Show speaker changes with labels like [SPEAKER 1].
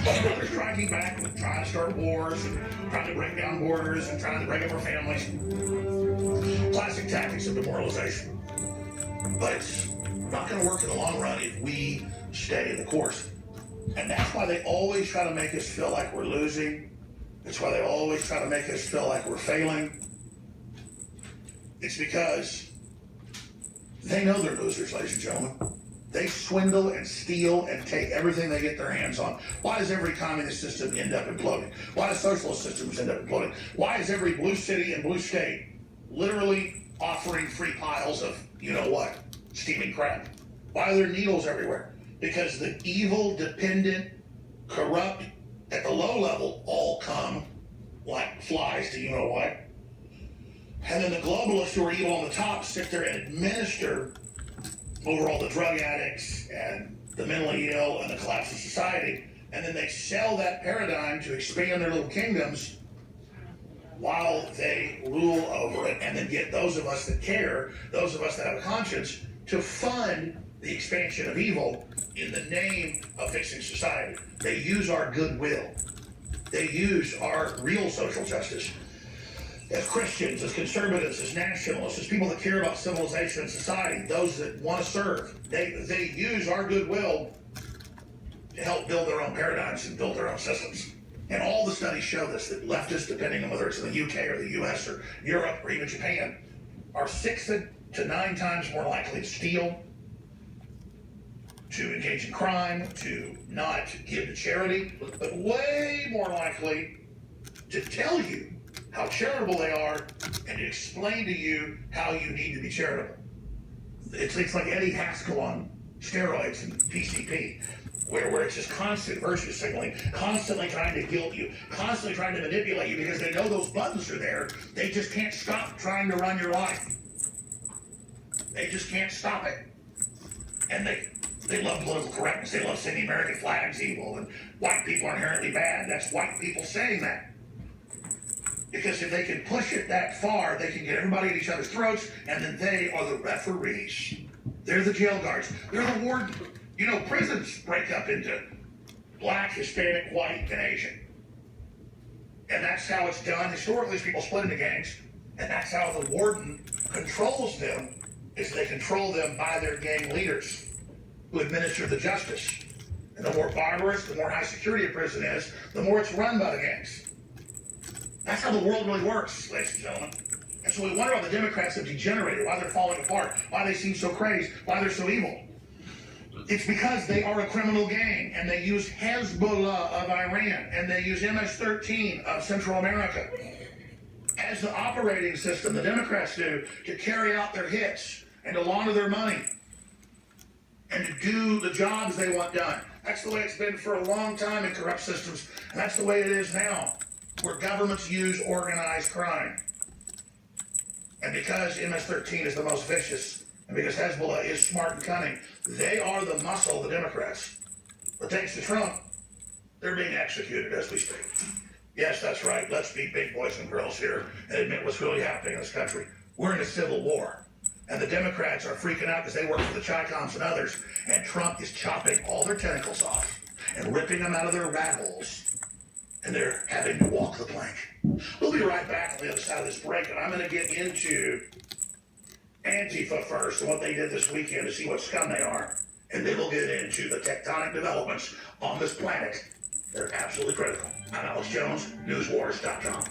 [SPEAKER 1] They're striking back and trying to start wars and trying to break down borders and trying to break up our families. Classic tactics of demoralization. But it's not going to work in the long run if we stay the course. And that's why they always try to make us feel like we're losing. It's why they always try to make us feel like we're failing. It's because they know they're losers, ladies and gentlemen. They swindle and steal and take everything they get their hands on. Why does every communist system end up imploding? Why do socialist systems end up imploding? Why is every blue city and blue state literally offering free piles of, you know what, steaming crap? Why are there needles everywhere? Because the evil, dependent, corrupt, at the low level, all come like flies to you know what. And then the globalists who are evil on the top sit there and administer over all the drug addicts and the mentally ill and the collapse of society. And then they sell that paradigm to expand their little kingdoms while they rule over it, and then get those of us that care, those of us that have a conscience, to fund the expansion of evil in the name of fixing society. They use our goodwill. They use our real social justice. As Christians, as conservatives, as nationalists, as people that care about civilization and society, those that want to serve, they use our goodwill to help build their own paradigms and build their own systems. And all the studies show this, that leftists, depending on whether it's in the UK or the US or Europe or even Japan, are 6 to 9 times more likely to steal, to engage in crime, to not give to charity, but way more likely to tell you how charitable they are and to explain to you how you need to be charitable. It's like Eddie Haskell on steroids and PCP, where it's just constant virtue signaling, constantly trying to guilt you, constantly trying to manipulate you because they know those buttons are there. They just can't stop trying to run your life. They just can't stop it. And they love political correctness. They love saying the American flag's evil and white people are inherently bad. That's white people saying that. Because if they can push it that far, they can get everybody at each other's throats, and then they are the referees. They're the jail guards. They're the warden. You know, prisons break up into black, Hispanic, white, and Asian. And that's how it's done. Historically, people split into gangs, and that's how the warden controls them, is they control them by their gang leaders who administer the justice. And the more barbarous, the more high security a prison is, the more it's run by the gangs. That's how the world really works, ladies and gentlemen. And so we wonder why the Democrats have degenerated, why they're falling apart, why they seem so crazy, why they're so evil. It's because they are a criminal gang, and they use Hezbollah of Iran, and they use MS-13 of Central America as the operating system, the Democrats do, to carry out their hits and to launder their money and to do the jobs they want done. That's the way it's been for a long time in corrupt systems, and that's the way it is now, where governments use organized crime. And because MS-13 is the most vicious, and because Hezbollah is smart and cunning, they are the muscle of the Democrats. But thanks to Trump, they're being executed as we speak. Yes, that's right. Let's be big boys and girls here and admit what's really happening in this country. We're in a civil war. And the Democrats are freaking out because they work for the Chi-Coms and others, and Trump is chopping all their tentacles off and ripping them out of their rat holes. And they're having to walk the plank. We'll be right back on the other side of this break, and I'm going to get into Antifa first and what they did this weekend to see what scum they are. And then we'll get into the tectonic developments on this planet. They're absolutely critical. I'm Alex Jones, newswars.com.